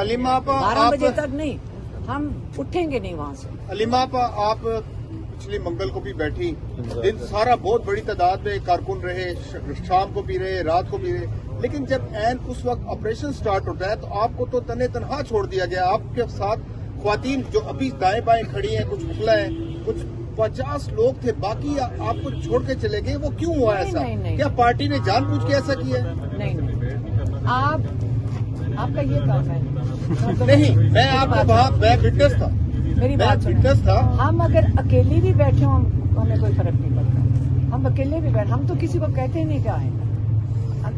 हलीमा आपा 12 बजे तक नहीं, हम उठेंगे नहीं वहाँ से। हलीमा आपा आप पिछले मंगल को भी बैठी, दिन सारा बहुत बड़ी तादाद में कारकुन रहे, शाम को भी रहे, रात को भी रहे, लेकिन जब ऐन उस वक्त ऑपरेशन स्टार्ट होता है तो आपको तो तने तनहा छोड़ दिया गया। आपके साथ ख्वातीन जो अभी दाएं बाएं खड़ी हैं, कुछ खुला है, कुछ 50 लोग थे, बाकी आपको छोड़ के चले गए। वो क्यों हुआ ऐसा? नहीं। क्या पार्टी ने जानबूझ के ऐसा किया है? नहीं, आपका ये काम है। नहीं, मैं आपको वहाँ मैं फिटनेस था, मेरी बात फिटनेस था। हम अगर अकेले भी बैठे हों हमें कोई फर्क नहीं पड़ता। हम अकेले भी बैठे, हम तो किसी को कहते ही नहीं क्या है,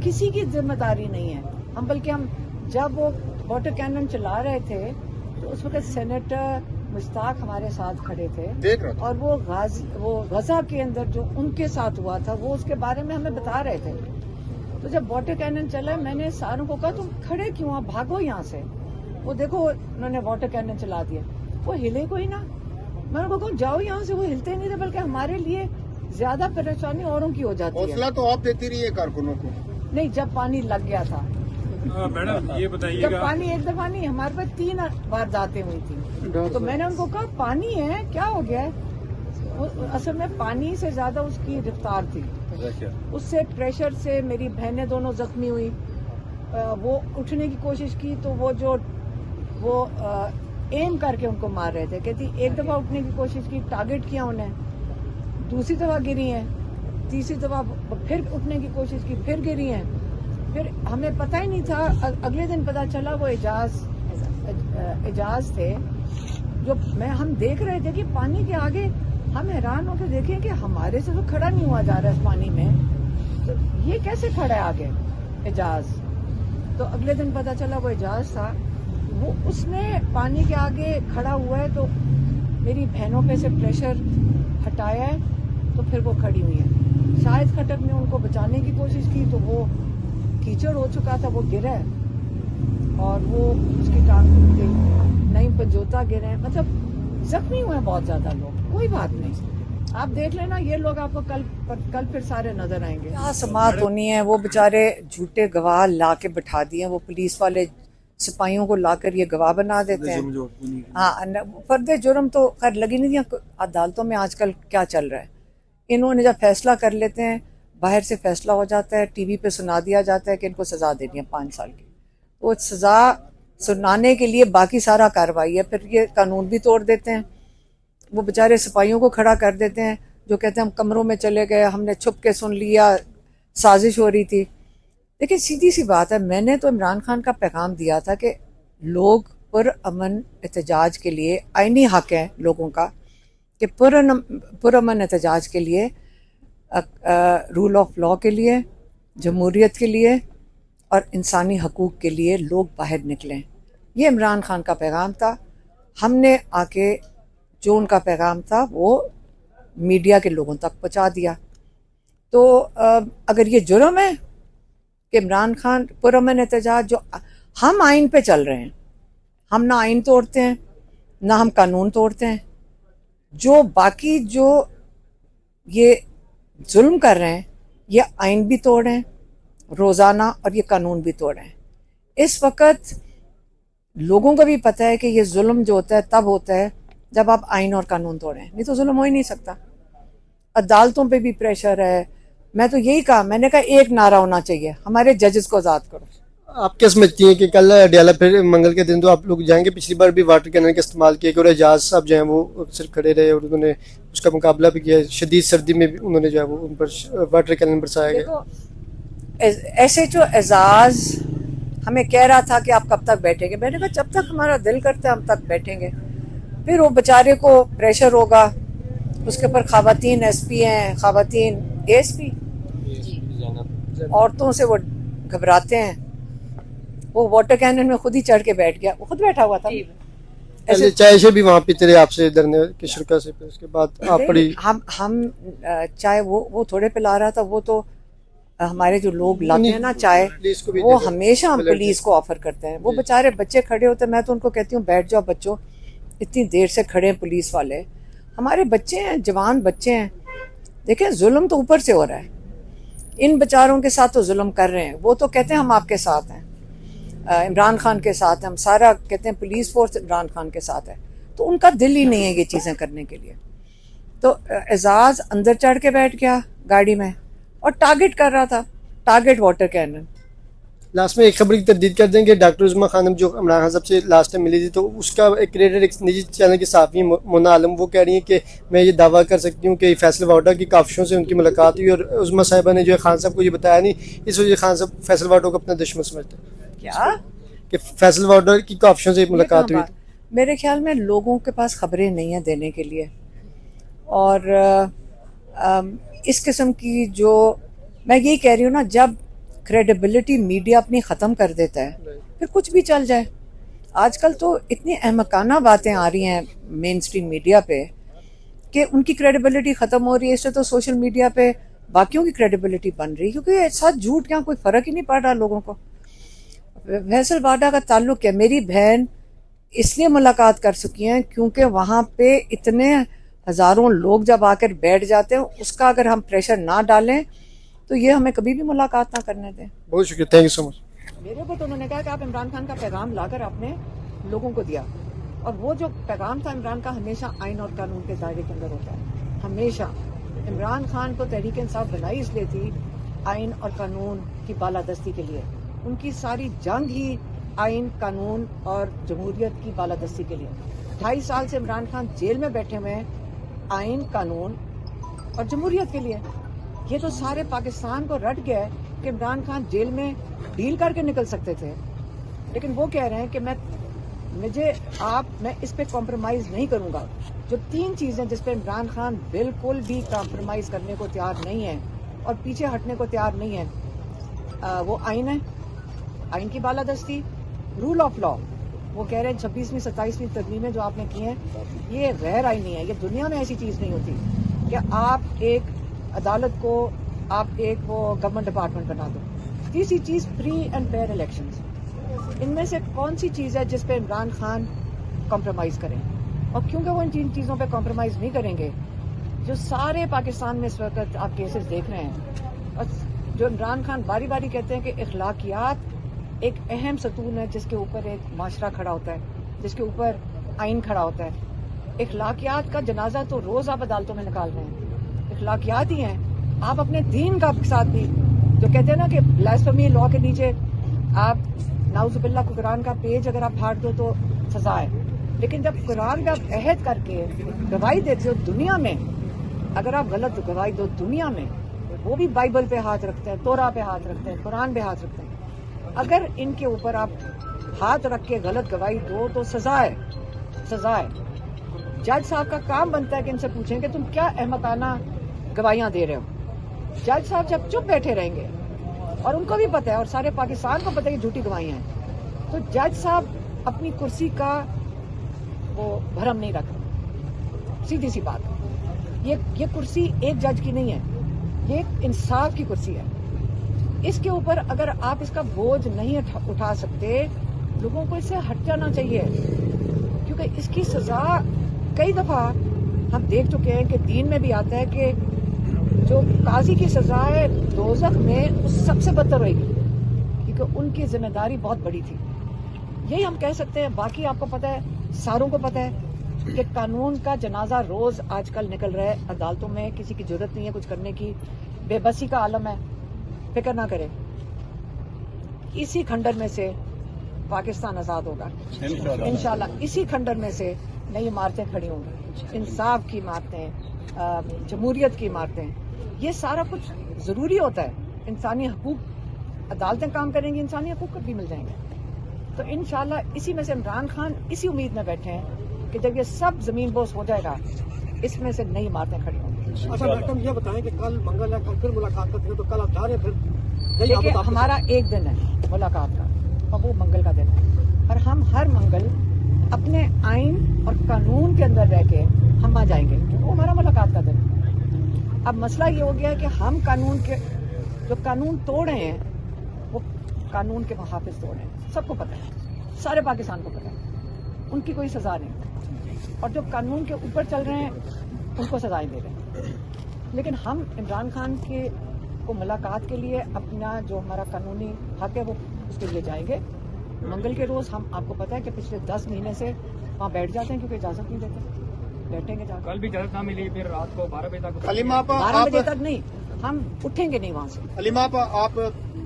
किसी की जिम्मेदारी नहीं है। हम बल्कि हम जब वो वाटर कैनन चला रहे थे तो उस वक्त सेनेटर मुश्ताक हमारे साथ खड़े थे, देख रहा था। और वो गजा के अंदर जो उनके साथ हुआ था वो उसके बारे में हमें बता रहे थे। तो जब वाटर कैनन चला मैंने सारों को कहा तुम खड़े क्यों, आप भागो यहाँ से। वो देखो उन्होंने वाटर कैनन चला दिया, वो हिले कोई ना। मैं उनको कहूँ जाओ यहाँ से, वो हिलते नहीं थे, बल्कि हमारे लिए ज्यादा परेशानी औरों की हो जाती है। हौसला तो आप देती रही है कारकुनों को। नहीं, जब पानी लग गया था। मैडम ये बताइएगा, जब पानी एक दफा नहीं, हमारे पास 3 वारदातें हुई थी, तो मैंने उनको कहा पानी है क्या हो गया है। असल में पानी से ज्यादा उसकी रफ्तार थी, उससे प्रेशर से मेरी बहनें दोनों जख्मी हुई। वो उठने की कोशिश की तो वो एम करके उनको मार रहे थे। कहती एक दफा उठने की कोशिश की, टारगेट किया उन्हें, दूसरी दफा गिरी हैं, तीसरी दफा फिर उठने की कोशिश की, फिर गिरी हैं। फिर हमें पता ही नहीं था, अगले दिन पता चला वो एजाज थे। जो हम देख रहे थे कि पानी के आगे हम हैरान होकर देखें कि हमारे से तो खड़ा नहीं हुआ जा रहा है इस पानी में, तो ये कैसे खड़ा है आगे एजाज। तो अगले दिन पता चला वो एजाज था, वो उसने पानी के आगे खड़ा हुआ है, तो मेरी बहनों पे से प्रेशर हटाया है, तो फिर वो खड़ी हुई है। शायद खटक ने उनको बचाने की कोशिश की तो वो कीचड़ हो चुका था, वो गिरा है और वो उसकी टांग टूट गई, नहीं पंजोता गिरे हैं, मतलब जख्मी हुए हैं बहुत ज्यादा लोग। कोई बात नहीं, आप देख लेना, ये लोग आपको कल फिर सारे नजर आएंगे। क्या समात होनी है, वो बेचारे झूठे गवाह ला के बैठा दिए, वो पुलिस वाले सिपाहियों को लाकर ये गवाह बना देते हैं। हाँ, फर्द जुर्म तो खैर लगी नहीं थी। अदालतों में आजकल क्या चल रहा है, इन्होंने जब फैसला कर लेते हैं, बाहर से फैसला हो जाता है, टीवी पे सुना दिया जाता है कि इनको सजा देनी है 5 साल की। तो सजा सुनाने के लिए बाकी सारा कार्रवाई है, फिर ये कानून भी तोड़ देते हैं। वो बेचारे सिपाहियों को खड़ा कर देते हैं जो कहते हैं हम कमरों में चले गए, हमने छुप के सुन लिया, साजिश हो रही थी। देखिए सीधी सी बात है, मैंने तो इमरान खान का पैगाम दिया था कि लोग पुरअमन एहतजाज के लिए, आईनी हक है लोगों का कि पुरअमन एहतजाज के लिए, रूल ऑफ लॉ के लिए, जमहूरियत के लिए और इंसानी हकूक़ के लिए लोग बाहर निकलें। ये इमरान खान का पैगाम था। हमने आके जो उनका पैगाम था वो मीडिया के लोगों तक पहुंचा दिया। तो अगर ये जुर्म है कि इमरान खान पुरअमन एहतजाज, जो हम आइन पे चल रहे हैं, हम ना आइन तोड़ते हैं ना हम कानून तोड़ते हैं, जो बाकी जो ये जुल्म कर रहे हैं ये आइन भी तोड़ रहे हैं रोज़ाना और ये कानून भी तोड़ रहे हैं। इस वक्त लोगों को भी पता है कि ये जुल्म जो होता है तब होता है जब आप आइन और कानून तोड़ें, नहीं तो जुल्म हो ही नहीं सकता। अदालतों पे भी प्रेशर है। मैं तो यही कहा, मैंने कहा एक नारा होना चाहिए, हमारे जजेस को आज़ाद करो। आप क्या समझती हैं कि कल अडियाला फिर मंगल के दिन तो आप लोग जाएंगे? पिछली बार भी वाटर कैनन का इस्तेमाल किया और एजाज साहब जो हैं वो सिर्फ खड़े रहे और उन्होंने उसका मुकाबला भी किया। शदीद सर्दी में भी उन्होंने जो है वो उन पर वाटर कैनन बरसाया गया। ऐसे जो एजाज हमें कह रहा था कि आप कब तक बैठेंगे, मैंने कहा जब तक हमारा दिल करता है हम तक बैठेंगे। फिर वो बेचारे को प्रेशर होगा, उसके ऊपर खवातीन एसपी हैं, खवातीन एएसपी, औरतों से वो घबराते हैं। वो वाटर कैनन में खुद ही चढ़ के बैठ गया, वो खुद बैठा हुआ था। ऐसे चाय से भी वहाँ पीते रहे आपसे धरने की शिरकत से, उसके बाद आप पड़ी। हम चाय वो थोड़े पिला रहा था, वो तो हमारे जो लोग लाते हैं ना चाय, वो हमेशा हम पुलिस को ऑफर करते हैं। वो बेचारे बच्चे खड़े होते हैं, मैं तो उनको कहती हूँ बैठ जाओ बच्चों, इतनी देर से खड़े हैं पुलिस वाले, हमारे बच्चे हैं, जवान बच्चे हैं। देखें जुल्म तो ऊपर से हो रहा है, इन बेचारों के साथ तो जुल्म कर रहे हैं, वो तो कहते हैं हम आपके साथ हैं। عمران خان کے ساتھ ہیں، ہم سارا کہتے ہیں پولیس فورس عمران خان کے ساتھ ہے، تو ان کا دل ہی نہیں ہے یہ چیزیں کرنے کے لیے. تو اعزاز اندر چڑھ کے بیٹھ گیا گاڑی میں اور ٹارگٹ کر رہا تھا، ٹارگٹ واٹر کینن. لاسٹ میں ایک خبر کی تردید کر دیں کہ ڈاکٹر عظمیٰ خانم جو عمران خان صاحب سے لاسٹ ٹائم ملی تھی، تو اس کا ایک کریٹر ایک نجی چینل کی صحافی مونا عالم، وہ کہہ رہی ہیں کہ میں یہ دعویٰ کر سکتی ہوں کہ فیصل واڈا کی کافشوں سے ان کی ملاقات ہوئی، اور عظمیٰ صاحبہ نے جو ہے خان صاحب کو یہ بتایا نہیں، اس وجہ خان صاحب فیصل واڈا کو اپنا دشمن سمجھتے ہیں. کیا کہ فیصل واڈا کی کافشوں سے ملاقات ہوئی. میرے خیال میں لوگوں کے پاس خبریں نہیں ہیں دینے کے لیے، اور اس قسم کی جو میں یہی کہہ رہی ہوں نا، جب کریڈیبلٹی میڈیا اپنی ختم کر دیتا ہے پھر کچھ بھی چل جائے. آج کل تو اتنی احمقانہ باتیں آ رہی ہیں مین اسٹریم میڈیا پہ کہ ان کی کریڈیبلٹی ختم ہو رہی ہے. اس سے تو سوشل میڈیا پہ باقیوں کی کریڈیبلٹی بن رہی ہے، کیونکہ سچ جھوٹ کیا کوئی فرق ہی نہیں پڑ رہا لوگوں کو. فیصل واڈا کا تعلق ہے، میری بہن اس لیے ملاقات کر سکی ہیں کیونکہ وہاں پہ اتنے ہزاروں لوگ جب آ کر بیٹھ جاتے ہیں، اس کا اگر ہم پریشر نہ ڈالیں تو یہ ہمیں کبھی بھی ملاقات نہ کرنے دیں. بہت شکریہ، تھینک یو سو مچ. میرے کو تو انہوں نے کہا کہ آپ عمران خان کا پیغام لا کر اپنے لوگوں کو دیا، اور وہ جو پیغام تھا عمران کا ہمیشہ آئین اور قانون کے دائرے کے اندر ہوتا ہے. ہمیشہ عمران خان کو تحریک انصاف بنائی اس لیے تھی آئین اور قانون کی بالادستی کے لیے. ان کی ساری جنگ ہی آئین، قانون اور جمہوریت کی بالادستی کے لیے. 2.5 سال سے عمران خان جیل میں بیٹھے ہوئے ہیں آئین، قانون اور جمہوریت کے لیے. یہ تو سارے پاکستان کو رٹ گیا ہے کہ عمران خان جیل میں ڈیل کر کے نکل سکتے تھے، لیکن وہ کہہ رہے ہیں کہ میں اس پہ کمپرومائز نہیں کروں گا. جو 3 چیزیں جس پہ عمران خان بالکل بھی کمپرومائز کرنے کو تیار نہیں ہے اور پیچھے ہٹنے کو تیار نہیں ہے، وہ آئین ہے، آئین کی بالادستی، رول آف لا. وہ کہہ رہے ہیں 26ویں 27ویں ترمیمیں جو آپ نے کی ہیں یہ غیر آئینی ہے. یہ دنیا میں ایسی چیز نہیں ہوتی کہ آپ ایک عدالت کو آپ ایک وہ گورنمنٹ ڈپارٹمنٹ بنا دو. تیسری چیز فری اینڈ فیئر الیکشنز. ان میں سے کون سی چیز ہے جس پہ عمران خان کمپرومائز کریں؟ اور کیونکہ وہ ان چیزوں پہ کمپرومائز نہیں کریں گے، جو سارے پاکستان میں اس وقت آپ کیسز دیکھ رہے ہیں، اور جو عمران خان باری باری کہتے ہیں کہ اخلاقیات ایک اہم ستون ہے جس کے اوپر ایک معاشرہ کھڑا ہوتا ہے، جس کے اوپر آئین کھڑا ہوتا ہے. اخلاقیات کا جنازہ تو روز آپ عدالتوں میں نکال رہے ہیں. اخلاقیات ہی ہیں. آپ اپنے دین کا ساتھ بھی جو کہتے ہیں نا کہ بلاسفیمی لا کے نیچے آپ نعوذ باللہ قرآن کا پیج اگر آپ پھاڑ دو تو سزا ہے، لیکن جب قرآن کا آپ عہد کر کے گواہی دیتے ہو دنیا میں، اگر آپ غلط گواہی دو دنیا میں، وہ بھی بائبل پہ ہاتھ رکھتے ہیں، تورا پہ ہاتھ رکھتے ہیں، قرآن پہ ہاتھ رکھتے ہیں، اگر ان کے اوپر آپ ہاتھ رکھ کے غلط گواہی دو تو سزا ہے، سزا ہے. جج صاحب کا کام بنتا ہے کہ ان سے پوچھیں کہ تم کیا احمقانہ گواہیاں دے رہے ہو. جج صاحب جب چپ بیٹھے رہیں گے، اور ان کو بھی پتہ ہے اور سارے پاکستان کو پتہ ہے کہ جھوٹی گواہیاں ہیں، تو جج صاحب اپنی کرسی کا وہ بھرم نہیں رکھ. سیدھی سی بات، یہ کرسی ایک جج کی نہیں ہے، یہ ایک انصاف کی کرسی ہے. اس کے اوپر اگر آپ اس کا بوجھ نہیں اٹھا سکتے، لوگوں کو اس سے ہٹ جانا چاہیے، کیونکہ اس کی سزا کئی دفعہ ہم دیکھ چکے ہیں کہ دین میں بھی آتا ہے کہ جو قاضی کی سزا ہے دوزخ میں اس سب سے بدتر ہوئے گی، کیونکہ ان کی ذمہ داری بہت بڑی تھی. یہی ہم کہہ سکتے ہیں. باقی آپ کو پتہ ہے، ساروں کو پتہ ہے کہ قانون کا جنازہ روز آج کل نکل رہا ہے عدالتوں میں. کسی کی ضرورت نہیں ہے کچھ کرنے کی، بے بسی کا عالم ہے. فکر نہ کرے، اسی کھنڈر میں سے پاکستان آزاد ہوگا انشاءاللہ. اسی کھنڈر میں سے نئی عمارتیں کھڑی ہوں گی، انصاف کی عمارتیں، جمہوریت کی عمارتیں. یہ سارا کچھ ضروری ہوتا ہے. انسانی حقوق، عدالتیں کام کریں گی، انسانی حقوق بھی مل جائیں گے. تو انشاءاللہ اسی میں سے عمران خان اسی امید میں بیٹھے ہیں کہ جب یہ سب زمین بوس ہو جائے گا، اس میں سے نئی عمارتیں کھڑی ہوں گی. اچھا میڈم یہ بتائیں کہ کل منگل ہے، کل پھر ملاقات کرتے ہیں، تو کل آپ جا رہے ہیں پھر؟ دیکھیے ہمارا ایک دن ہے ملاقات کا، اور وہ منگل کا دن ہے، اور ہم ہر منگل اپنے آئین اور قانون کے اندر رہ کے ہم آ جائیں گے، وہ ہمارا ملاقات کا دن ہے. اب مسئلہ یہ ہو گیا ہے کہ ہم قانون کے جو قانون توڑ رہے ہیں وہ قانون کے محافظ توڑ رہے ہیں. سب کو پتہ ہے، سارے پاکستان کو پتہ ہے، ان کی کوئی سزا نہیں. اور جو قانون کے اوپر چل رہے ہیں ان کو سزائیں دے رہے ہیں. لیکن ہم عمران خان کو ملاقات کے لیے اپنا جو ہمارا قانونی حق ہے وہ اس کے لیے جائیں گے. मंगल के रोज हम आपको पता है कि पिछले 10 महीने से वहाँ बैठ जाते हैं क्योंकि इजाजत नहीं देते, बैठेंगे जाकर। कल भी इजाजत ना मिली, फिर रात को 12 बजे तक हलीमा आपा 12 बजे आप तक नहीं, हम उठेंगे नहीं वहाँ से। हलीमा आपा आप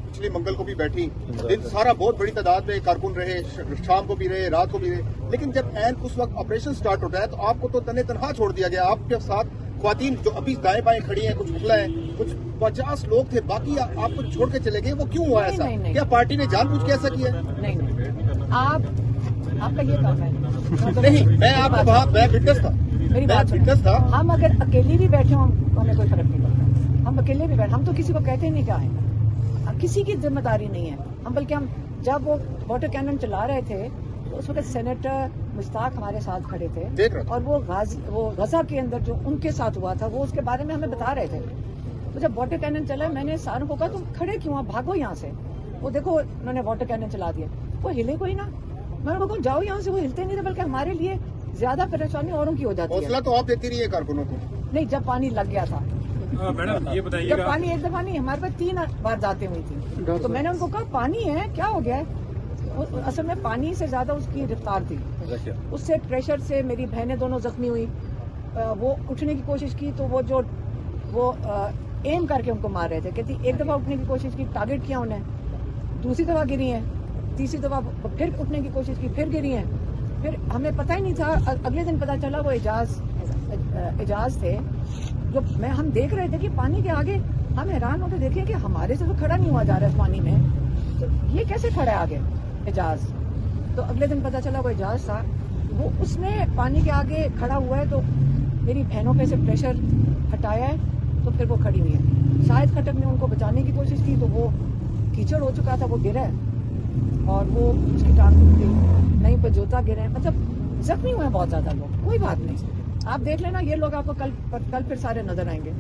पिछले मंगल को भी बैठी, दिन सारा बहुत बड़ी तादाद में कारकुन रहे, शाम को भी रहे, रात को भी रहे, लेकिन जब एन उस वक्त ऑपरेशन स्टार्ट होता है तो आपको तो तने तनहा छोड़ दिया गया। आपके साथ ख्वातीन जो अभी दाएं बाएं खड़ी हैं, कुछ मुखला है, कुछ 50 लोग थे, बाकी आपको छोड़ के चले गए, वो क्यों हुआ ऐसा? नहीं। क्या पार्टी ने जानबूझ के ऐसा किया? नहीं, आपका ये काम है। नहीं, मैं आपको वहाँ मैं फिटनेस था, मेरी मैं बात फिटनेस था। सुनो, हम अगर अकेले भी बैठे हों हमें कोई फर्क नहीं पड़ता। हम अकेले भी बैठे, हम तो किसी को कहते ही नहीं क्या है, किसी की जिम्मेदारी नहीं है। हम बल्कि हम जब वो वाटर कैनन चला रहे थे तो उस वक्त सेनेटर मुश्ताक हमारे साथ खड़े थे देख रहा था। और वो गजा के अंदर जो उनके साथ हुआ था वो उसके बारे में हमें बता रहे थे। तो जब वाटर कैनन चला मैंने सारों को कहा तुम खड़े क्यों, आप भागो यहाँ से। वो देखो उन्होंने वाटर कैनन चला दिया, वो हिले कोई ना। मैंने कहा जाओ यहाँ से, वो हिलते नहीं थे, बल्कि हमारे लिए ज्यादा परेशानी औरों की हो जाती है। हौसला तो आप देती रही है कारकुनों को। नहीं, जब पानी लग गया था, मैडम ये जब बताइएगा, पानी एक दफा नहीं, हमारे पास 3 बार जाते हुई थी, तो मैंने उनको कहा पानी है क्या हो गया है। असल में पानी से ज्यादा उसकी रफ्तार थी, उससे प्रेशर से मेरी बहनें दोनों जख्मी हुई। वो उठने की कोशिश की तो वो एम करके उनको मार रहे थे। कहती एक दफा उठने की कोशिश की, टारगेट किया उन्हें, दूसरी दफा गिरी हैं, तीसरी दफा फिर उठने की कोशिश की, फिर गिरी हैं। फिर हमें पता ही नहीं था, अगले दिन पता चला वो एजाज थे। जो हम देख रहे थे कि पानी के आगे हम हैरान होकर देखें कि हमारे से तो खड़ा नहीं हुआ जा रहा है इस पानी में, तो ये कैसे खड़ा है आगे एजाज। तो अगले दिन पता चला वो एजाज था, वो उसने पानी के आगे खड़ा हुआ है, तो मेरी बहनों पे से प्रेशर हटाया है, तो फिर वो खड़ी हुई है। शायद खटक ने उनको बचाने की कोशिश की तो वो कीचड़ हो चुका था, वो गिरा है और वो उसकी टांग टूट गई, नहीं पे जोता गिरे हैं, मतलब जख्मी हुए हैं बहुत ज्यादा लोग। कोई बात नहीं, आप देख लेना, ये लोग आपको कल फिर सारे नजर आएंगे।